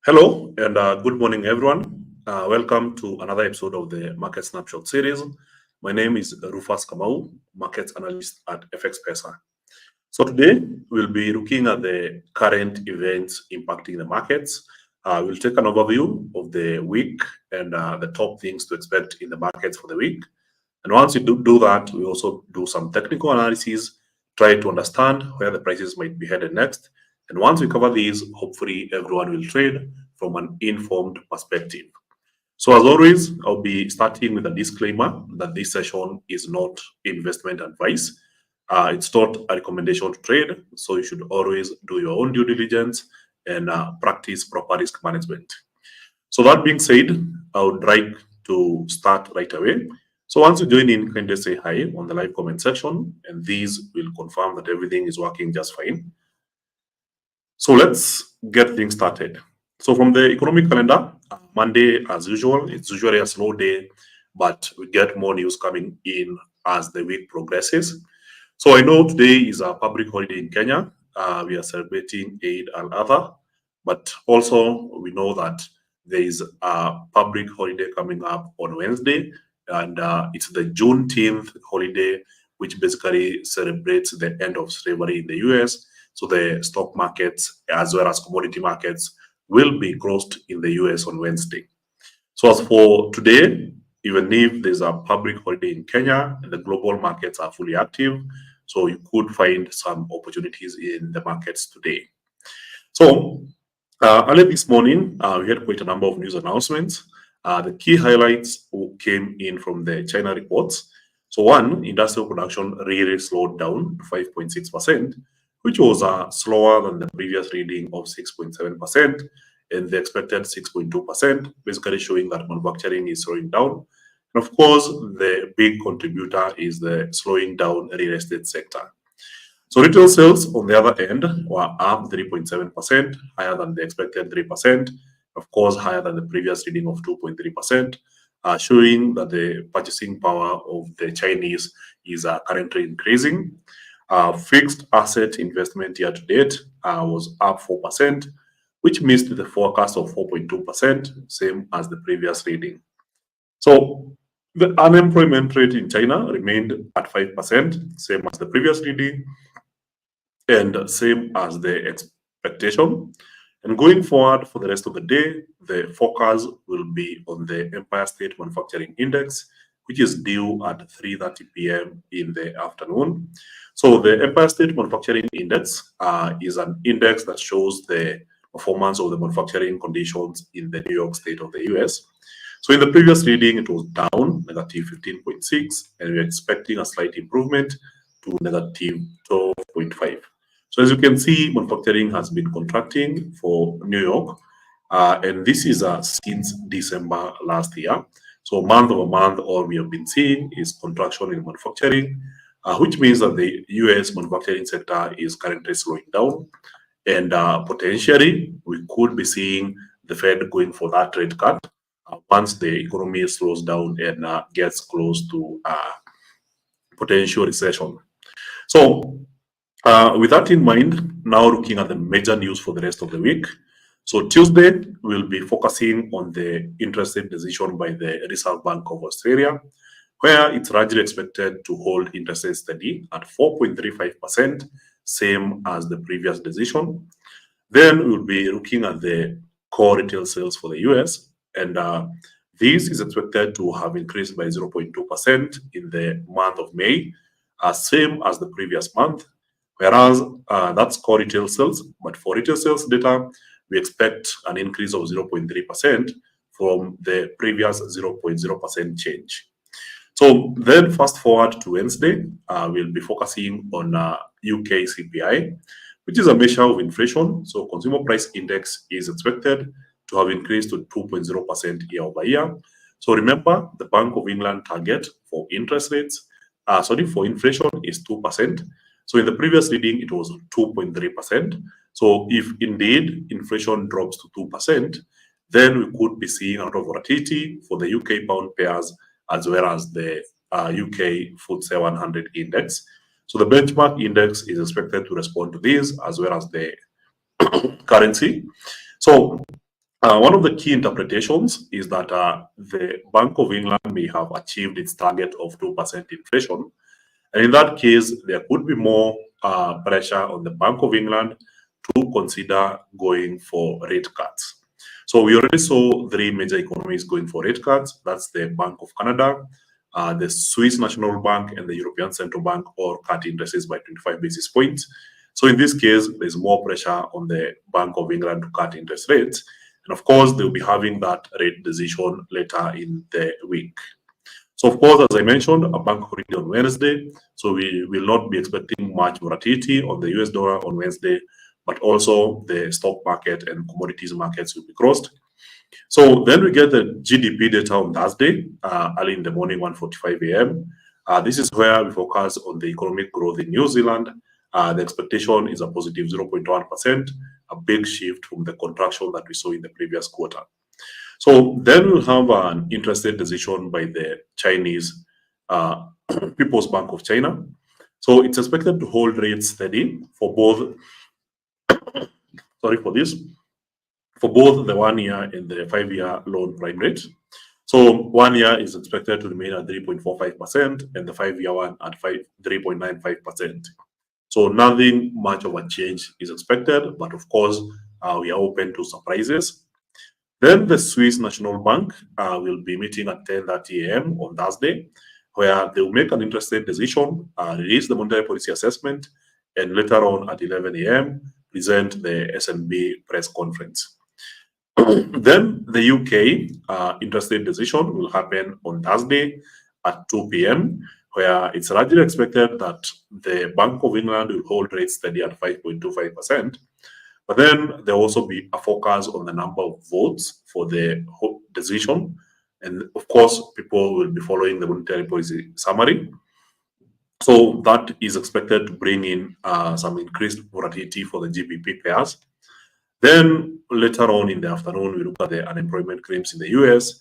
Hello and good morning, everyone. Welcome to another episode of the Market Snapshot series. My name is Rufus Kamau, Market Analyst at FX Pesa. So today we'll be looking at the current events impacting the markets. We'll take an overview of the week and the top things to expect in the markets for the week. And once we do that, we also do some technical analysis, try to understand where the prices might be headed next. And once we cover these, hopefully everyone will trade from an informed perspective. So as always, I'll be starting with a disclaimer that this session is not investment advice. It's not a recommendation to trade, so you should always do your own due diligence and practice proper risk management. So that being said, I would like to start right away. So once you join in, kindly say hi on the live comment section, and these will confirm that everything is working just fine. So let's get things started. So from the economic calendar, Monday, as usual, it's usually a slow day, but we get more news coming in as the week progresses. So I know today is a public holiday in Kenya. We are celebrating Eid al-Adha, but also we know that there is a public holiday coming up on Wednesday, and it's the Juneteenth holiday, which basically celebrates the end of slavery in the US. So the stock markets, as well as commodity markets, will be closed in the US on Wednesday. So as for today, even if there's a public holiday in Kenya, the global markets are fully active. So you could find some opportunities in the markets today. So early this morning, we had quite a number of news announcements. The key highlights came in from the China reports. So one, industrial production really slowed down to 5.6%, which was slower than the previous reading of 6.7% and the expected 6.2%, basically showing that manufacturing is slowing down. And of course, the big contributor is the slowing down real estate sector. So retail sales, on the other end, were up 3.7%, higher than the expected 3%, of course, higher than the previous reading of 2.3%, showing that the purchasing power of the Chinese is currently increasing. Fixed asset investment year to date was up 4%, which missed the forecast of 4.2%, same as the previous reading. So the unemployment rate in China remained at 5%, same as the previous reading, and same as the expectation. And going forward for the rest of the day, the focus will be on the Empire State Manufacturing Index, which is due at 3:30 p.m. in the afternoon. So the Empire State Manufacturing Index is an index that shows the performance of the manufacturing conditions in the New York State of the US. So in the previous reading, it was down negative 15.6, and we're expecting a slight improvement to negative 12.5. So as you can see, manufacturing has been contracting for New York, and this is since December last year. So month over month, all we have been seeing is contraction in manufacturing, which means that the US manufacturing sector is currently slowing down. And potentially, we could be seeing the Fed going for that rate cut once the economy slows down and gets close to potential recession. So with that in mind, now looking at the major news for the rest of the week. So Tuesday, we'll be focusing on the interest rate decision by the Reserve Bank of Australia, where it's largely expected to hold interest rates steady at 4.35%, same as the previous decision. Then we'll be looking at the core retail sales for the US, and this is expected to have increased by 0.2% in the month of May, same as the previous month, whereas that's core retail sales. But for retail sales data, we expect an increase of 0.3% from the previous 0.0% change. So then fast forward to Wednesday, we'll be focusing on UK CPI, which is a measure of inflation. So consumer price index is expected to have increased to 2.0% year over year. So remember, the Bank of England target for interest rates, for inflation is 2%. So in the previous reading, it was 2.3%. So if indeed inflation drops to 2%, then we could be seeing a lot of volatility for the UK pound pairs as well as the UK FTSE 100 index. So the benchmark index is expected to respond to this as well as the currency. So One of the key interpretations is that the Bank of England may have achieved its target of 2% inflation. And in that case, there could be more pressure on the Bank of England to consider going for rate cuts. So we already saw three major economies going for rate cuts. That's the Bank of Canada, the Swiss National Bank, and the European Central Bank, all cut interest rates by 25 basis points. So in this case, there's more pressure on the Bank of England to cut interest rates. And of course, they'll be having that rate decision later in the week. So of course, as I mentioned, a bank holiday on Wednesday. So we will not be expecting much volatility on the US dollar on Wednesday, but also the stock market and commodities markets will be crossed. So then we get the GDP data on Thursday, early in the morning, 1:45 a.m. This is where we focus on the economic growth in New Zealand. The expectation is a positive 0.1%, a big shift from the contraction that we saw in the previous quarter. So then we'll have an interesting decision by the Chinese People's Bank of China. So it's expected to hold rates steady for both, for both the 1 year and the 5-year loan prime rate. So 1 year is expected to remain at 3.45% and the 5-year one at 3.95%. So nothing much of a change is expected, but of course, we are open to surprises. Then the Swiss National Bank will be meeting at 10:30 a.m. on Thursday, where they will make an interesting decision, release the monetary policy assessment, and later on at 11 a.m. present the SNB press conference. Then the UK interesting decision will happen on Thursday at 2 p.m., where it's largely expected that the Bank of England will hold rates steady at 5.25%. But then there will also be a focus on the number of votes for the decision. And of course, people will be following the monetary policy summary. So that is expected to bring in some increased volatility for the GBP pairs. Then later on in the afternoon, we look at the unemployment claims in the US,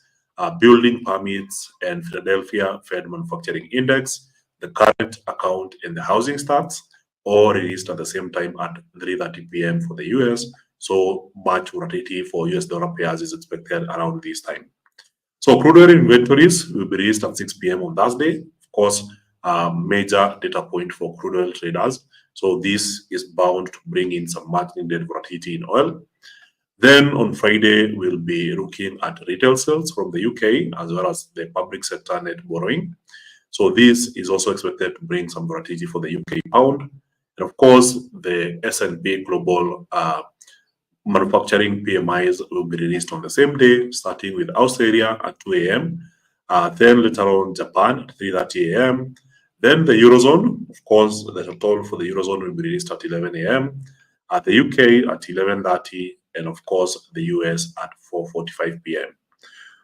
building permits, and Philadelphia Fed Manufacturing Index, the current account, and the housing stats, all released at the same time at 3:30 p.m. for the US. So much volatility for US dollar pairs is expected around this time. So crude oil inventories will be released at 6 p.m. on Thursday. Of course, major data point for crude oil traders. So this is bound to bring in some much needed volatility in oil. Then on Friday, we'll be looking at retail sales from the UK as well as the public sector net borrowing. So this is also expected to bring some volatility for the UK pound. And of course, the SNB global manufacturing PMIs will be released on the same day, starting with Australia at 2 a.m. Then later on, Japan at 3:30 a.m. Then the Eurozone, of course, the total for the Eurozone will be released at 11 a.m. The UK at 11:30, and of course, the US at 4:45 p.m.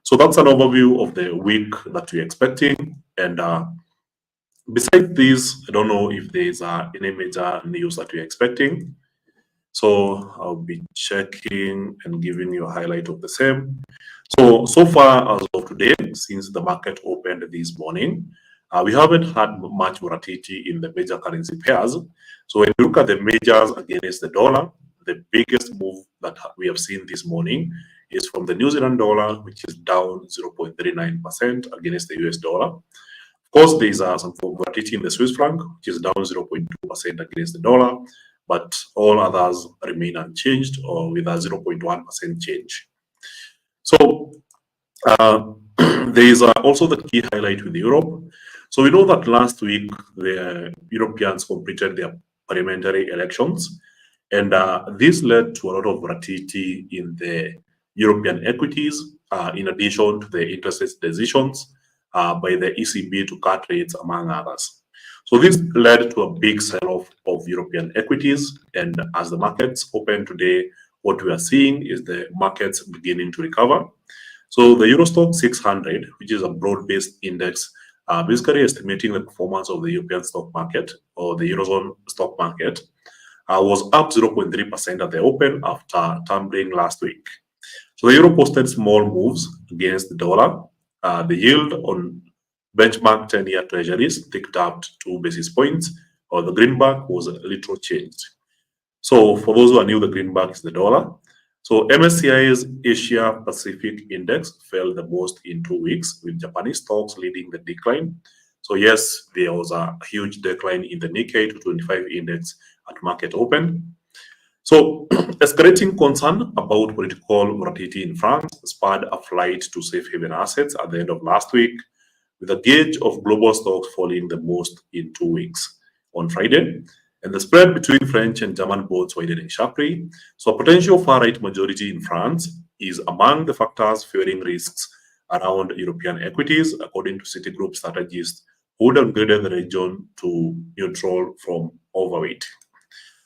So that's an overview of the week that we're expecting. And besides this, I don't know if there's any major news that we're expecting. So I'll be checking and giving you a highlight of the same. So far as of today, since the market opened this morning, we haven't had much volatility in the major currency pairs. So when you look at the majors against the dollar, the biggest move that we have seen this morning is from the New Zealand dollar, which is down 0.39% against the US dollar. Of course, there is some volatility in the Swiss franc, which is down 0.2% against the dollar, but all others remain unchanged or with a 0.1% change. So there is also the key highlight with Europe. So we know that last week the Europeans completed their parliamentary elections, and this led to a lot of volatility in the European equities, in addition to the interest rate decisions by the ECB to cut rates, among others. So this led to a big sell-off of European equities, and as the markets open today, what we are seeing is the markets beginning to recover. So the Eurostock 600, which is a broad-based index, basically estimating the performance of the European stock market or the Eurozone stock market, was up 0.3% at the open after tumbling last week. So the euro posted small moves against the dollar. The yield on benchmark 10-year treasuries ticked up 2 basis points, or the greenback was a little changed. So for those who are new, the greenback is the dollar. So MSCI's Asia Pacific Index fell the most in 2 weeks, with Japanese stocks leading the decline. So yes, there was a huge decline in the Nikkei 225 index at market open. So escalating concern about political volatility in France spurred a flight to safe haven assets at the end of last week, with a gauge of global stocks falling the most in 2 weeks on Friday, and the spread between French and German bonds widening sharply. So a potential far-right majority in France is among the factors fueling risks around European equities, according to Citigroup strategists who downgraded the region to neutral from overweight.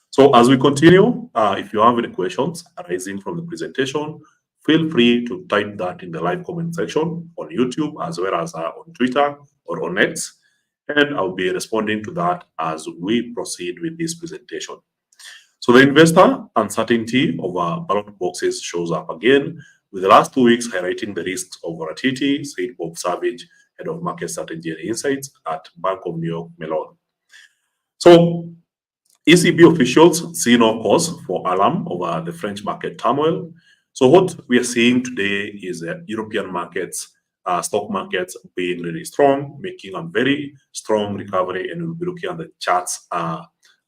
So as we continue, if you have any questions arising from the presentation, feel free to type that in the live comment section on YouTube as well as on Twitter or on X, and I'll be responding to that as we proceed with this presentation. So the investor uncertainty over ballot boxes shows up again, with the last 2 weeks highlighting the risks of volatility, said Bob Savage, head of market strategy and insights at Bank of New York Mellon. So ECB officials see no cause for alarm over the French market turmoil. So what we are seeing today is European markets, stock markets being really strong, making a very strong recovery, and we'll be looking at the charts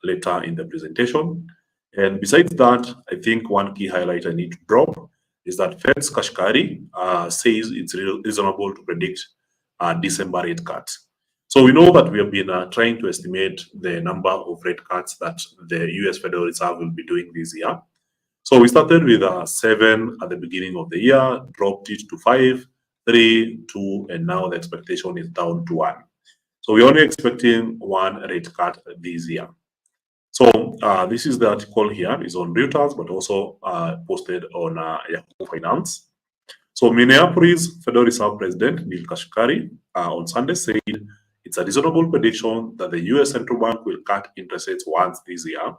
later in the presentation. And besides that, I think one key highlight I need to drop is that Fed's Kashkari says it's reasonable to predict December rate cuts. So we know that we have been trying to estimate the number of rate cuts that the US Federal Reserve will be doing this year. So we started with 7 at the beginning of the year, dropped it to 5, 3, 2, and now the expectation is down to 1. So we're only expecting 1 rate cut this year. So this is the article here, is on Reuters, but also posted on Yahoo Finance. So Minneapolis Federal Reserve President Neil Kashkari on Sunday said it's a reasonable prediction that the US Central Bank will cut interest rates once this year,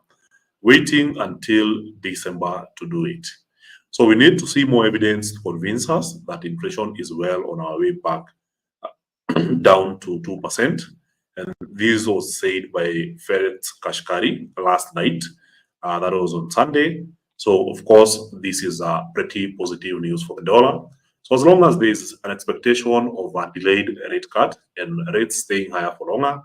waiting until December to do it. So we need to see more evidence to convince us that inflation is well on our way back down to 2%. And this was said by Fed's Kashkari last night. That was on Sunday. So of course, this is pretty positive news for the dollar. So as long as there's an expectation of a delayed rate cut and rates staying higher for longer,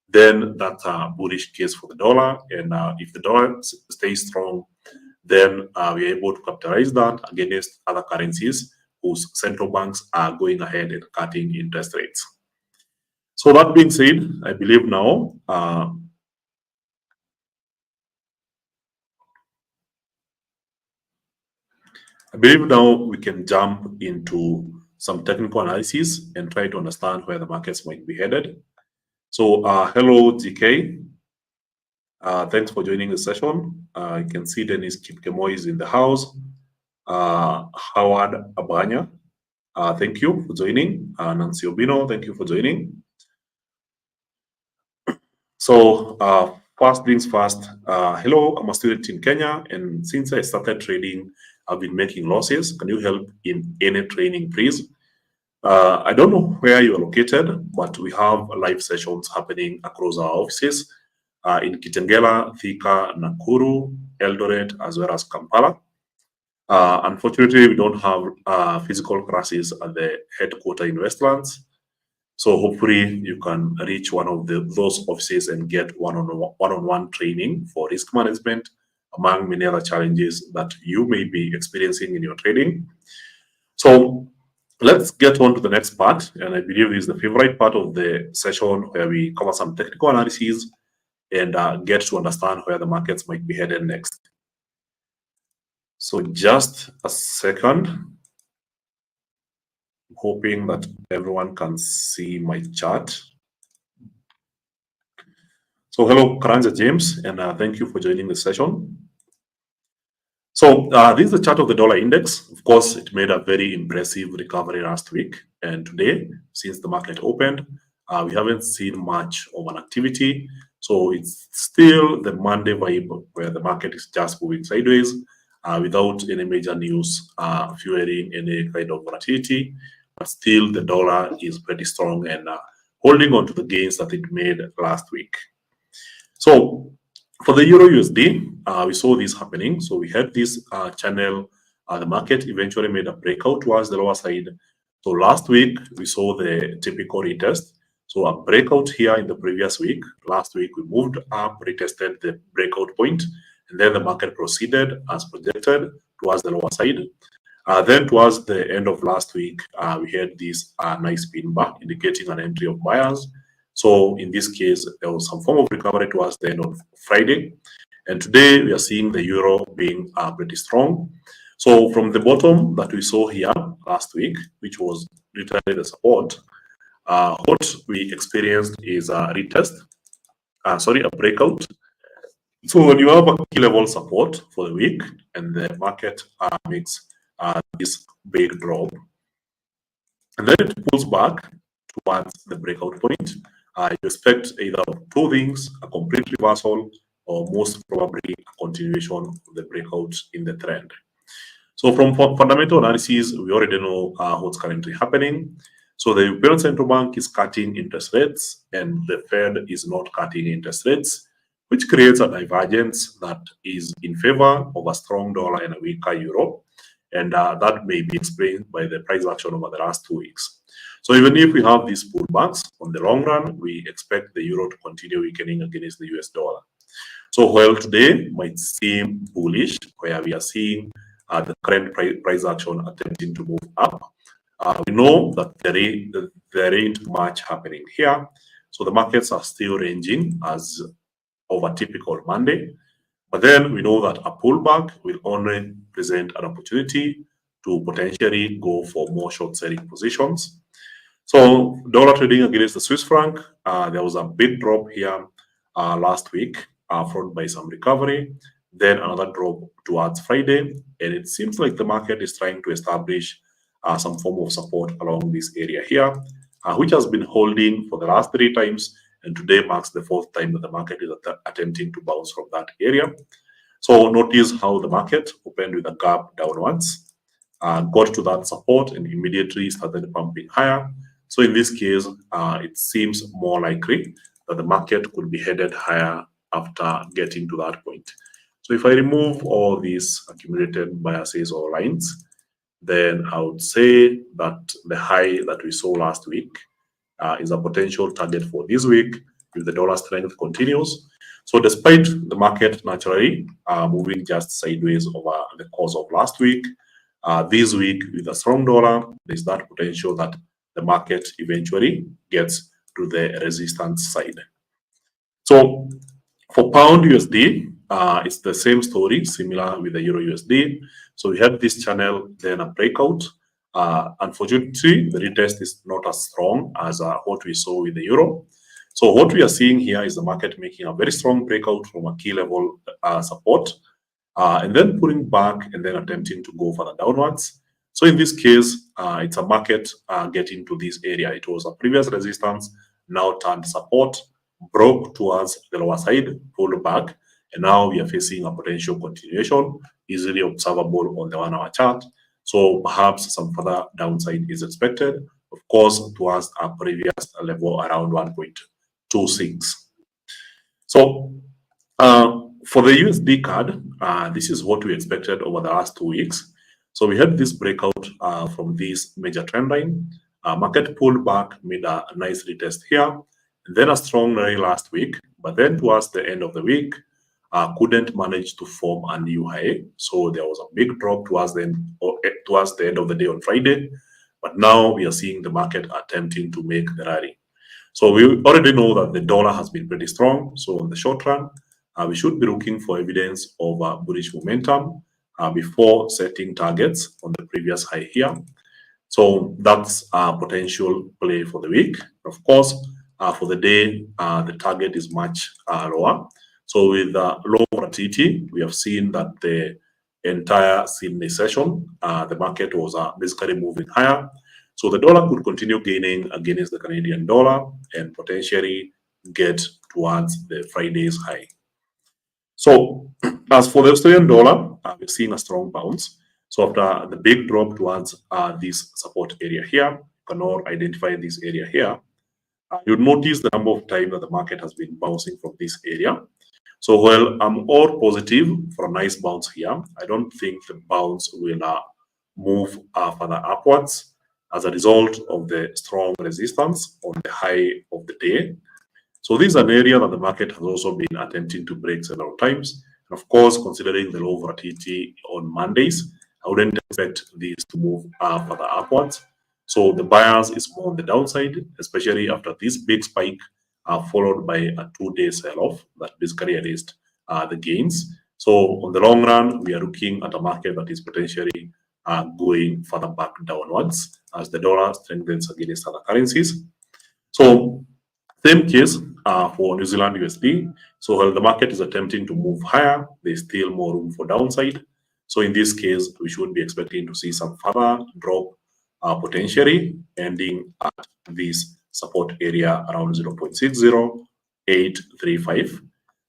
then that's a bullish case for the dollar. And if the dollar stays strong, then we're able to capitalize that against other currencies whose central banks are going ahead and cutting interest rates. So that being said, I believe now we can jump into some technical analysis and try to understand where the markets might be headed. So hello, GK. Thanks for joining the session. You can see Dennis Kipkemo is in the house. Howard Abanya, thank you for joining. Nancy Obino, thank you for joining. So first things first, hello, I'm a student in Kenya, and since I started trading, I've been making losses. Can you help in any training, please? I don't know where you are located, but we have live sessions happening across our offices in Kitengela, Thika, Nakuru, Eldoret, as well as Kampala. Unfortunately, we don't have physical classes at the headquarters in Westlands. So hopefully you can reach one of those offices and get one-on-one training for risk management, among many other challenges that you may be experiencing in your trading. So let's get on to the next part, and I believe this is the favorite part of the session where we cover some technical analysis and get to understand where the markets might be headed next. So just a second. I'm hoping that everyone can see my chart. So hello, Karanja James, and thank you for joining the session. So this is the chart of the dollar index. Of course, it made a very impressive recovery last week. And today, since the market opened, we haven't seen much of an activity. So it's still the Monday vibe where the market is just moving sideways without any major news fueling any kind of volatility. But still, the dollar is pretty strong and holding on to the gains that it made last week. So for the Euro USD, we saw this happening. So we had this channel the market eventually made a breakout towards the lower side. So last week, we saw the typical retest. So a breakout here in the previous week. Last week, we moved up, retested the breakout point, and then the market proceeded as projected towards the lower side. Then towards the end of last week, we had this nice pin back indicating an entry of buyers. So in this case, there was some form of recovery towards the end of Friday. And today we are seeing the euro being pretty strong. So from the bottom that we saw here last week, which was literally the support, what we experienced is a retest, a breakout. So when you have a key level support for the week and the market makes this big drop, and then it pulls back towards the breakout point, you expect either two things: a complete reversal or most probably a continuation of the breakout in the trend. So from fundamental analysis, we already know what's currently happening. So the European Central Bank is cutting interest rates and the Fed is not cutting interest rates, which creates a divergence that is in favor of a strong dollar and a weaker euro. And that may be explained by the price action over the last 2 weeks. So even if we have these pullbacks, on the long run, we expect the euro to continue weakening against the US dollar. So while today might seem bullish, where we are seeing the current price action attempting to move up, we know that there ain't much happening here. So the markets are still ranging as of a typical Monday. But then we know that a pullback will only present an opportunity to potentially go for more short selling positions. So dollar trading against the Swiss franc, there was a big drop here last week, followed by some recovery, then another drop towards Friday, and it seems like the market is trying to establish some form of support along this area here, which has been holding for the last 3 times, and today marks the 4th time that the market is attempting to bounce from that area. So notice how the market opened with a gap downwards, got to that support, and immediately started pumping higher. So in this case, it seems more likely that the market could be headed higher after getting to that point. So if I remove all these accumulated biases or lines, then I would say that the high that we saw last week is a potential target for this week if the dollar strength continues. So despite the market naturally moving just sideways over the course of last week, this week with a strong dollar, there's that potential that the market eventually gets to the resistance side. So for pound USD, it's the same story, similar with the euro USD. So we had this channel, then a breakout. Unfortunately, the retest is not as strong as what we saw with the euro. So what we are seeing here is the market making a very strong breakout from a key level support, and then pulling back and then attempting to go further downwards. So in this case, it's a market getting to this area. It was a previous resistance, now turned support, broke towards the lower side, pulled back, and now we are facing a potential continuation, easily observable on the 1-hour chart. So perhaps some further downside is expected, of course, towards our previous level around 1.26. So for the USD card, this is what we expected over the last 2 weeks. So we had this breakout from this major trend line. Market pulled back, made a nice retest here, and then a strong rally last week. But then towards the end of the week, couldn't manage to form a new high. So there was a big drop towards the end of the day on Friday. But now we are seeing the market attempting to make the rally. So we already know that the dollar has been pretty strong. So in the short run, we should be looking for evidence of bullish momentum before setting targets on the previous high here. So that's a potential play for the week. Of course, for the day, the target is much lower. So with low volatility, we have seen that the entire Sydney session, the market was basically moving higher. So the dollar could continue gaining against the Canadian dollar and potentially get towards the Friday's high. So as for the Australian dollar, we're seeing a strong bounce. So after the big drop towards this support area here, you can all identify this area here. You'll notice the number of times that the market has been bouncing from this area. So while I'm all positive for a nice bounce here, I don't think the bounce will move further upwards as a result of the strong resistance on the high of the day. So this is an area that the market has also been attempting to break several times. And of course, considering the low volatility on Mondays, I wouldn't expect this to move further upwards. So the buyers is more on the downside, especially after this big spike followed by a 2-day sell-off that basically erased the gains. So on the long run, we are looking at a market that is potentially going further back downwards as the dollar strengthens against other currencies. So same case for New Zealand USD. So while the market is attempting to move higher, there's still more room for downside. So in this case, we should be expecting to see some further drop potentially ending at this support area around 0.60835.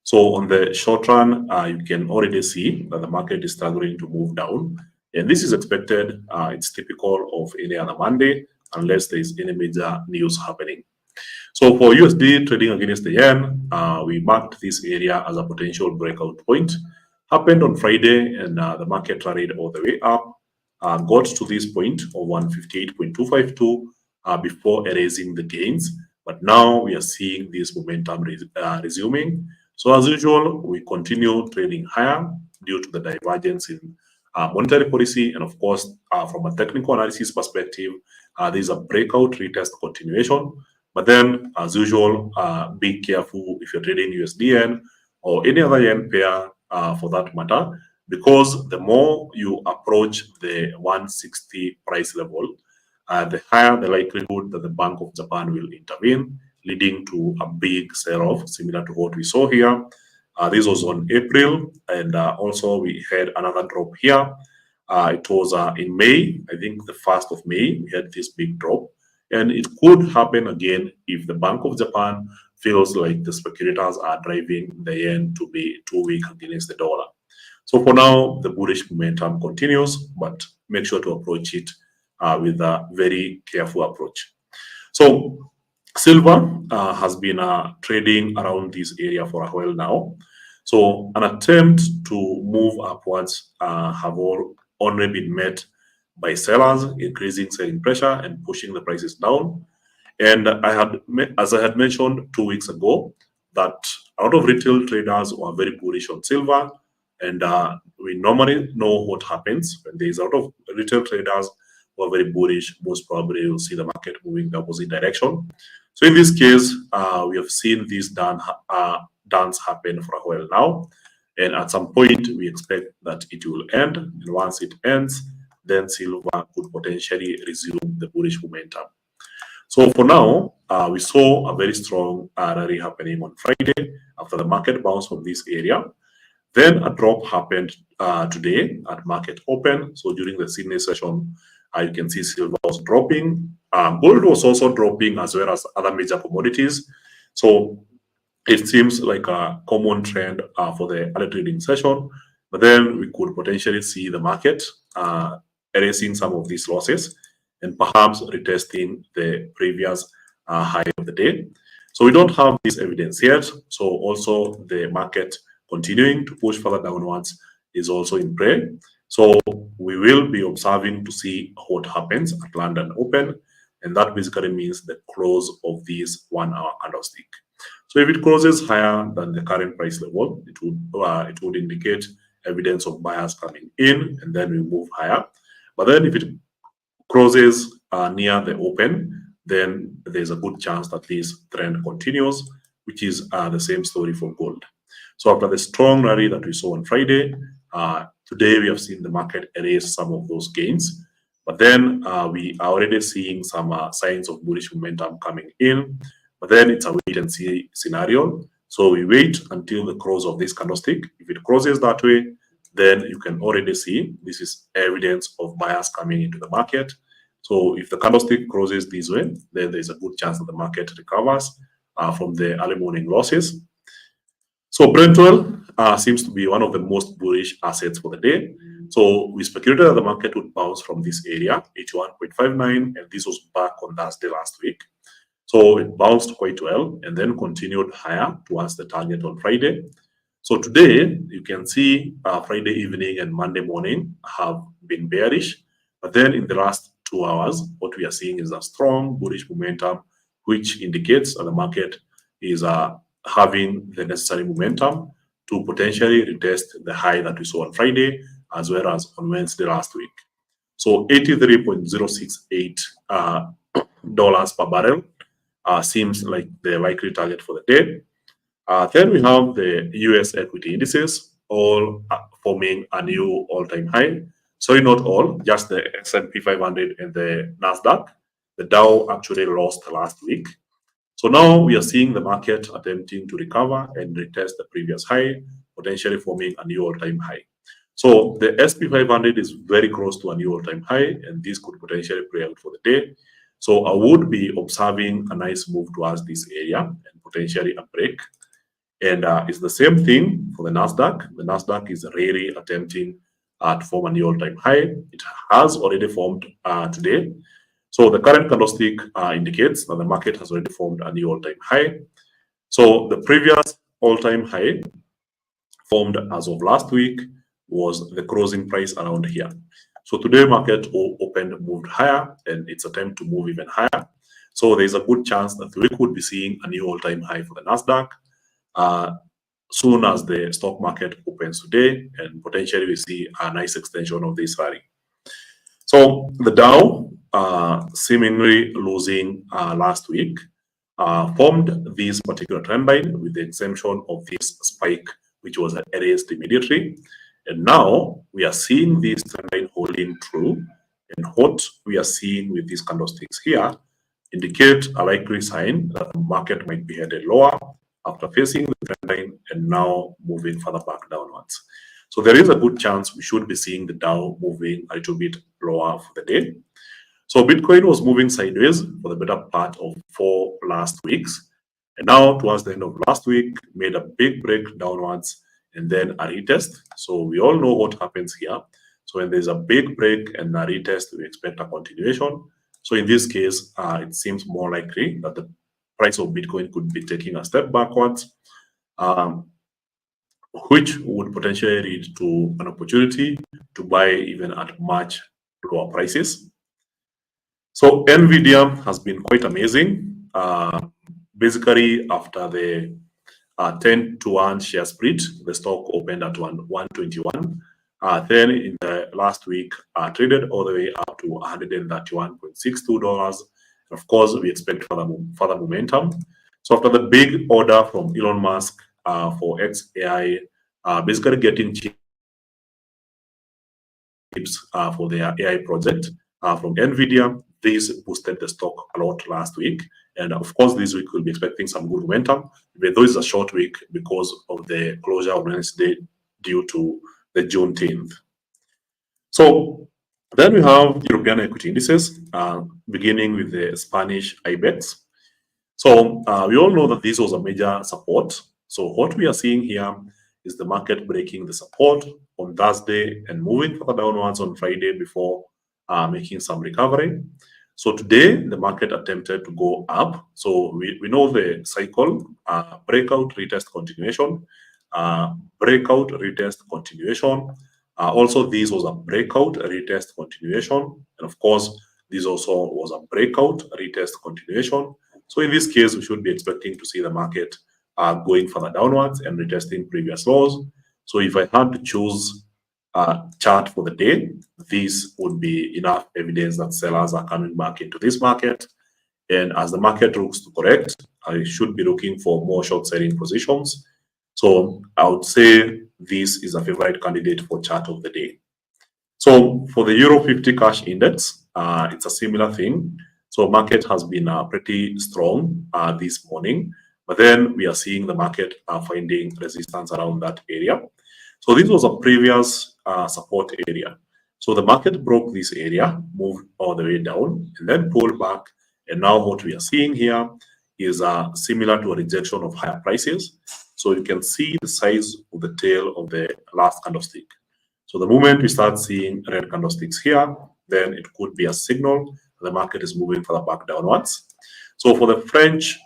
So on the short run, you can already see that the market is struggling to move down. And this is expected. It's typical of any other Monday unless there is any major news happening. So for USD trading against the yen, we marked this area as a potential breakout point. Happened on Friday, and the market rallied all the way up, got to this point of 158.252 before erasing the gains. But now we are seeing this momentum resuming. So as usual, we continue trading higher due to the divergence in monetary policy, and of course, from a technical analysis perspective, there is a breakout retest continuation. But then, as usual, be careful if you're trading USD yen or any other yen pair for that matter, because the more you approach the 160 price level, the higher the likelihood that the Bank of Japan will intervene, leading to a big sell-off similar to what we saw here. This was on April, and also we had another drop here. It was in May, I think the 1st of May, we had this big drop. And it could happen again if the Bank of Japan feels like the speculators are driving the yen to be too weak against the dollar. So for now, the bullish momentum continues, but make sure to approach it with a very careful approach. So silver has been trading around this area for a while now. So an attempt to move upwards have only been met by sellers increasing selling pressure and pushing the prices down. And as I had mentioned 2 weeks ago, that a lot of retail traders were very bullish on silver. And we normally know what happens when there is a lot of retail traders who are very bullish. Most probably you'll see the market moving the opposite direction. So in this case, we have seen this dance happen for a while now. And at some point, we expect that it will end. And once it ends, then silver could potentially resume the bullish momentum. So for now, we saw a very strong rally happening on Friday after the market bounced from this area. Then a drop happened today at market open. So during the Sydney session, you can see silver was dropping. Gold was also dropping as well as other major commodities. So it seems like a common trend for the early trading session. But then we could potentially see the market erasing some of these losses and perhaps retesting the previous high of the day. So we don't have this evidence yet. So also the market continuing to push further downwards is also in play. So we will be observing to see what happens at London Open, and that basically means the close of this 1-hour candlestick. So if it closes higher than the current price level, it would indicate evidence of buyers coming in, and then we move higher. But then if it closes near the open, then there's a good chance that this trend continues, which is the same story for gold. So after the strong rally that we saw on Friday, today we have seen the market erase some of those gains. But then we are already seeing some signs of bullish momentum coming in. But then it's a wait and see scenario. So we wait until the close of this candlestick. If it closes that way, then you can already see this is evidence of buyers coming into the market. So if the candlestick closes this way, then there's a good chance that the market recovers from the early morning losses. So Brent oil seems to be one of the most bullish assets for the day. So we speculated that the market would bounce from this area, 81.59, and this was back on Thursday last week. So it bounced quite well and then continued higher towards the target on Friday. So today, you can see Friday evening and Monday morning have been bearish. But then in the last 2 hours, what we are seeing is a strong bullish momentum, which indicates that the market is having the necessary momentum to potentially retest the high that we saw on Friday, as well as on Wednesday last week. So 83.068 dollars per barrel seems like the likely target for the day. Then we have the US equity indices, all forming a new all-time high. Sorry, not all, just the S&P 500 and the NASDAQ. The Dow actually lost last week. So now we are seeing the market attempting to recover and retest the previous high, potentially forming a new all-time high. So the SP 500 is very close to a new all-time high, and this could potentially play out for the day. So I would be observing a nice move towards this area and potentially a break. And it's the same thing for the NASDAQ. The NASDAQ is really attempting to form a new all-time high. It has already formed today. So the current candlestick indicates that the market has already formed a new all-time high. So the previous all-time high formed as of last week was the closing price around here. So today market opened, moved higher, and it's attempt to move even higher. So there's a good chance that we could be seeing a new all-time high for the NASDAQ soon as the stock market opens today, and potentially we see a nice extension of this rally. So the Dow, seemingly losing last week, formed this particular trend line with the exemption of this spike, which was erased immediately. And now we are seeing this trend line holding true. And what we are seeing with these candlesticks here indicate a likely sign that the market might be headed lower after facing the trend line and now moving further back downwards. So there is a good chance we should be seeing the Dow moving a little bit lower for the day. So Bitcoin was moving sideways for the better part of 4 last weeks. And now towards the end of last week, made a big break downwards and then a retest. So we all know what happens here. So when there's a big break and a retest, we expect a continuation. So in this case, it seems more likely that the price of Bitcoin could be taking a step backwards, which would potentially lead to an opportunity to buy even at much lower prices. So NVIDIA has been quite amazing. Basically, after the 10-to-1 share split, the stock opened at 121. Then in the last week, traded all the way up to $131.62. Of course, we expect further momentum. So after the big order from Elon Musk for XAI, basically getting chips for their AI project from NVIDIA, this boosted the stock a lot last week. And of course, this week we'll be expecting some good momentum, even though it's a short week because of the closure of Wednesday due to the Juneteenth. So then we have European equity indices, beginning with the Spanish IBEX. So we all know that this was a major support. So what we are seeing here is the market breaking the support on Thursday and moving further downwards on Friday before making some recovery. So today, the market attempted to go up. So we know the cycle, breakout, retest, continuation, breakout, retest, continuation. Also, this was a breakout, retest, continuation. And of course, this also was a breakout, retest, continuation. So in this case, we should be expecting to see the market going further downwards and retesting previous lows. So if I had to choose a chart for the day, this would be enough evidence that sellers are coming back into this market. And as the market looks to correct, I should be looking for more short selling positions. So I would say this is a favorite candidate for chart of the day. So for the Euro 50 cash index, it's a similar thing. So market has been pretty strong this morning, but then we are seeing the market finding resistance around that area. So this was a previous support area. So the market broke this area, moved all the way down, and then pulled back. And now what we are seeing here is similar to a rejection of higher prices. So you can see the size of the tail of the last candlestick. So the moment we start seeing red candlesticks here, then it could be a signal the market is moving further back downwards. So for the French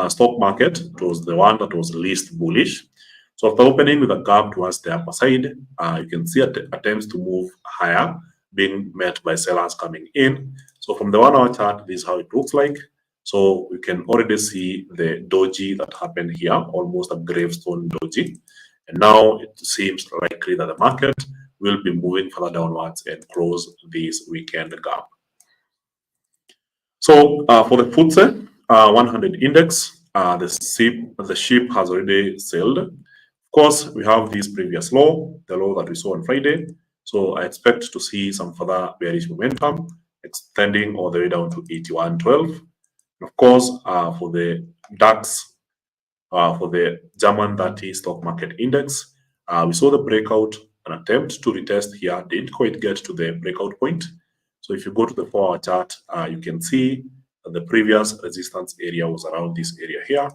stock market, it was the one that was least bullish. So after opening with a gap towards the upper side, you can see attempts to move higher being met by sellers coming in. So from the 1 hour chart, this is how it looks like. So we can already see the doji that happened here, almost a gravestone doji. And now it seems likely that the market will be moving further downwards and close this weekend gap. So for the FTSE 100 index, the ship has already sailed. Of course, we have this previous low, the low that we saw on Friday. So I expect to see some further bearish momentum extending all the way down to 81.12. Of course, for the DAX, for the German 30 stock market index, we saw the breakout, an attempt to retest here, didn't quite get to the breakout point. So if you go to the 4 hour chart, you can see that the previous resistance area was around this area here.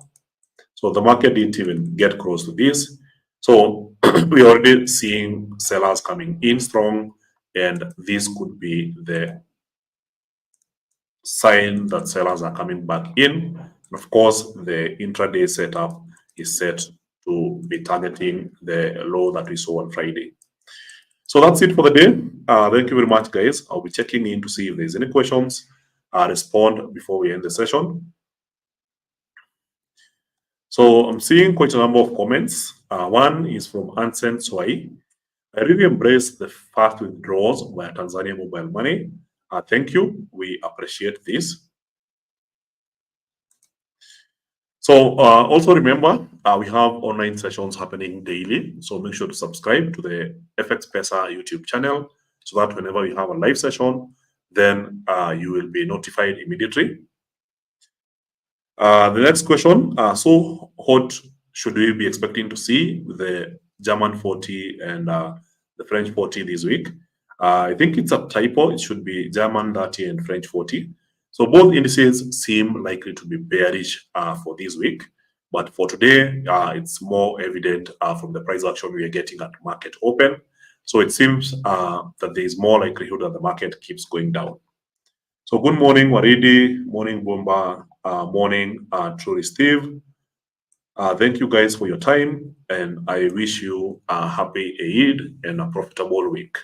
So the market didn't even get close to this. So we're already seeing sellers coming in strong, and this could be the sign that sellers are coming back in. Of course, the intraday setup is set to be targeting the low that we saw on Friday. So that's it for the day. Thank you very much, guys. I'll be checking in to see if there's any questions. Respond before we end the session. So I'm seeing quite a number of comments. One is from Ansen Swai. I really embrace the fast withdrawals via Tanzania mobile money. Thank you. We appreciate this. So also remember, we have online sessions happening daily. So make sure to subscribe to the FX Pesa YouTube channel so that whenever we have a live session, then you will be notified immediately. The next question, so what should we be expecting to see with the German 40 and the French 40 this week? I think it's a typo. It should be German 30 and French 40. So both indices seem likely to be bearish for this week. But for today, it's more evident from the price action we are getting at market open. So it seems that there is more likelihood that the market keeps going down. So good morning, Waridi. Morning, Bomba. Morning, Truly Steve. Thank you guys for your time, and I wish you a happy Eid and a profitable week.